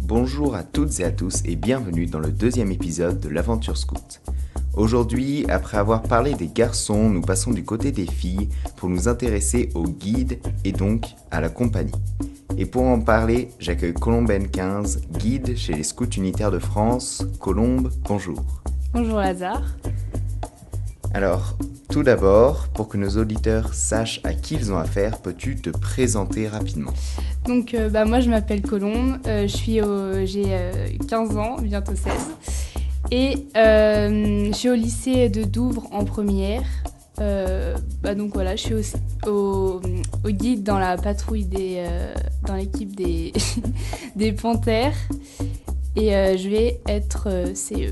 Bonjour à toutes et à tous et bienvenue dans le deuxième épisode de l'Aventure Scout. Aujourd'hui, après avoir parlé des garçons, nous passons du côté des filles pour nous intéresser au guide et donc à la compagnie. Et pour en parler, j'accueille Colombe N15, guide chez les Scouts Unitaires de France. Colombe, bonjour. Bonjour Lazare. Alors, tout d'abord, pour que nos auditeurs sachent à qui ils ont affaire, peux-tu te présenter rapidement ? Donc moi je m'appelle Colombe, j'ai 15 ans, bientôt 16. Et je suis au lycée de Douvres en première. Donc voilà, je suis au guide dans la patrouille dans l'équipe des, des Panthères. Et je vais être CE.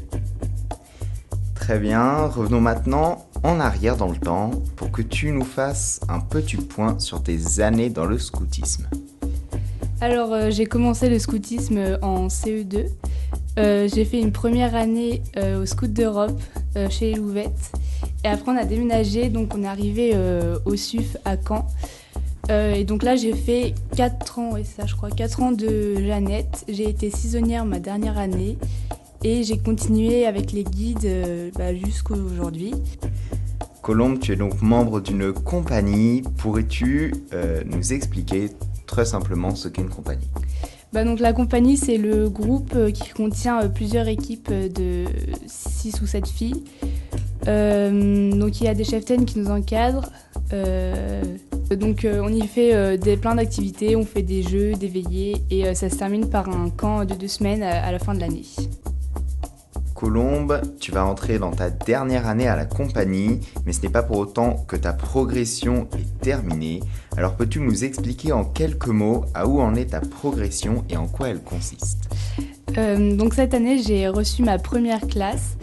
Très bien, revenons maintenant en arrière dans le temps pour que tu nous fasses un petit point sur tes années dans le scoutisme. Alors j'ai commencé le scoutisme en CE2. J'ai fait une première année au Scout d'Europe chez les Louvettes. Et après on a déménagé, donc on est arrivé au SUF à Caen. Et donc là j'ai fait 4 ans, ouais, c'est ça, je crois, 4 ans de Jeannette. J'ai été saisonnière ma dernière année et j'ai continué avec les guides jusqu'à aujourd'hui. Colombe, tu es donc membre d'une compagnie. Pourrais-tu nous expliquer très simplement ce qu'est une compagnie ? Donc la compagnie, c'est le groupe qui contient plusieurs équipes de 6 ou 7 filles. Donc il y a des cheftaines qui nous encadrent. On y fait plein d'activités, on fait des jeux, des veillées et ça se termine par un camp de 2 semaines à la fin de l'année. Colombe, tu vas entrer dans ta dernière année à la compagnie, mais ce n'est pas pour autant que ta progression est terminée. Alors peux-tu nous expliquer en quelques mots à où en est ta progression et en quoi elle consiste ? Donc cette année, j'ai reçu ma première classe.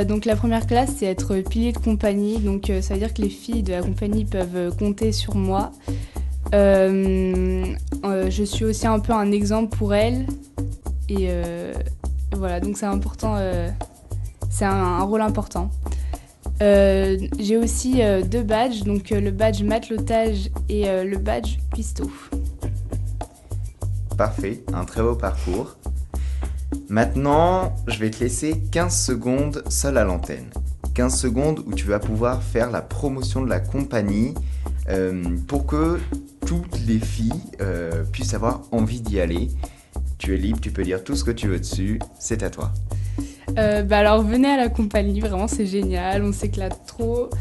Donc la première classe, c'est être pilier de compagnie. Donc ça veut dire que les filles de la compagnie peuvent compter sur moi. Je suis aussi un peu un exemple pour elles. Et voilà, donc c'est important. C'est un rôle important. J'ai aussi 2 badges, donc le badge matelotage et le badge cuistot. Parfait, un très beau parcours. Maintenant, je vais te laisser 15 secondes seul à l'antenne. 15 secondes où tu vas pouvoir faire la promotion de la compagnie pour que toutes les filles puissent avoir envie d'y aller. Tu es libre, tu peux dire tout ce que tu veux dessus, c'est à toi. Alors venez à la compagnie, vraiment c'est génial, on s'éclate trop.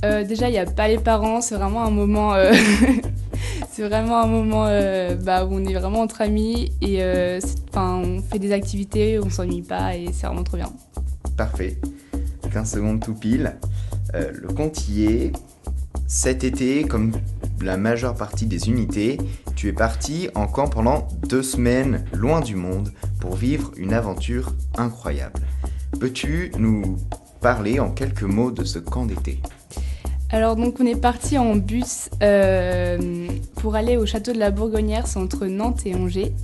Déjà il n'y a pas les parents, c'est vraiment un moment, c'est vraiment un moment où on est vraiment entre amis et on fait des activités, on s'ennuie pas et c'est vraiment trop bien. Parfait, 15 secondes tout pile. Le compte y est. Cet été, comme la majeure partie des unités, tu es parti en camp pendant 2 semaines, loin du monde, pour vivre une aventure incroyable. Peux-tu nous parler en quelques mots de ce camp d'été ? Alors donc on est parti en bus pour aller au château de la Bourgonnière, c'est entre Nantes et Angers.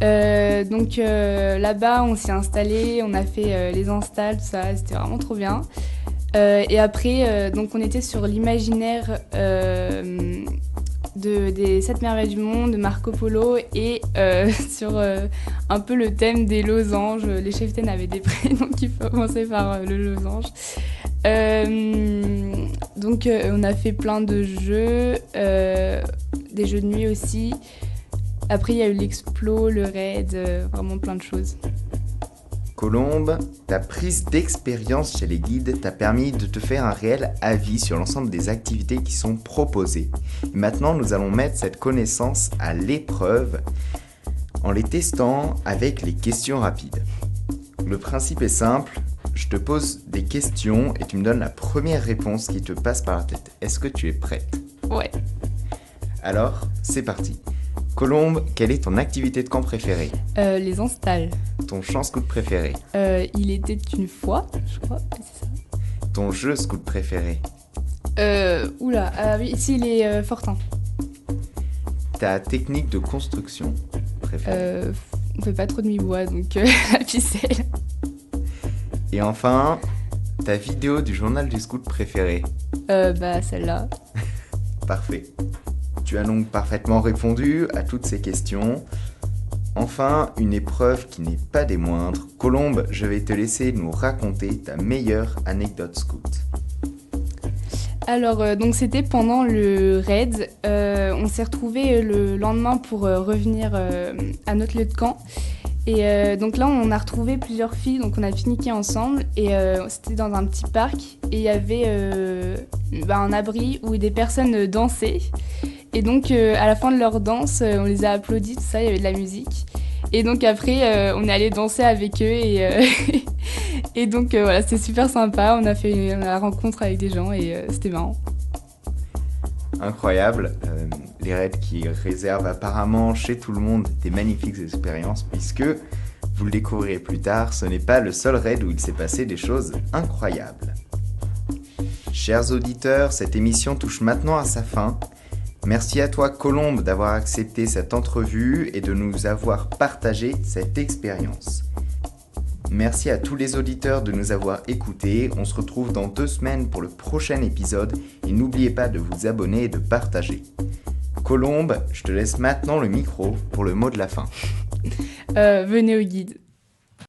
Là-bas on s'est installé, on a fait les installs, tout ça, c'était vraiment trop bien. Et après, on était sur l'imaginaire des 7 merveilles du monde de Marco Polo et sur un peu le thème des losanges. Les cheftaines avaient des prénoms qui commençaient par le losange. On a fait plein de jeux, des jeux de nuit aussi. Après, il y a eu l'explo, le raid, vraiment plein de choses. Colombe, ta prise d'expérience chez les guides t'a permis de te faire un réel avis sur l'ensemble des activités qui sont proposées. Et maintenant, nous allons mettre cette connaissance à l'épreuve en les testant avec les questions rapides. Le principe est simple, je te pose des questions et tu me donnes la première réponse qui te passe par la tête. Est-ce que tu es prête ? Ouais. Alors, c'est parti. Colombe, quelle est ton activité de camp préférée ? Les installs. Ton chant scout préféré ? Il était une fois, je crois, c'est ça. Ton jeu scout préféré ? Ici les fortins. Ta technique de construction préférée ? On fait pas trop de mi-bois, donc la ficelle. Et enfin, ta vidéo du journal du scout préféré ? Celle-là. Parfait. Tu as donc parfaitement répondu à toutes ces questions. Enfin, une épreuve qui n'est pas des moindres. Colombe, je vais te laisser nous raconter ta meilleure anecdote scout. Alors, donc c'était pendant le raid. On s'est retrouvés le lendemain pour revenir à notre lieu de camp. Et donc là, on a retrouvé plusieurs filles, donc on a pique-niqué ensemble. Et c'était dans un petit parc. Et il y avait un abri où des personnes dansaient. Et donc, à la fin de leur danse, on les a applaudis, tout ça, il y avait de la musique. Et donc après, on est allé danser avec eux et donc voilà, c'était super sympa. On a fait la rencontre avec des gens et c'était marrant. Incroyable, les raids qui réservent apparemment chez tout le monde des magnifiques expériences puisque, vous le découvrirez plus tard, ce n'est pas le seul raid où il s'est passé des choses incroyables. Chers auditeurs, cette émission touche maintenant à sa fin. Merci à toi Colombe d'avoir accepté cette entrevue et de nous avoir partagé cette expérience. Merci à tous les auditeurs de nous avoir écoutés. On se retrouve dans 2 semaines pour le prochain épisode et n'oubliez pas de vous abonner et de partager. Colombe, je te laisse maintenant le micro pour le mot de la fin. Venez au guide.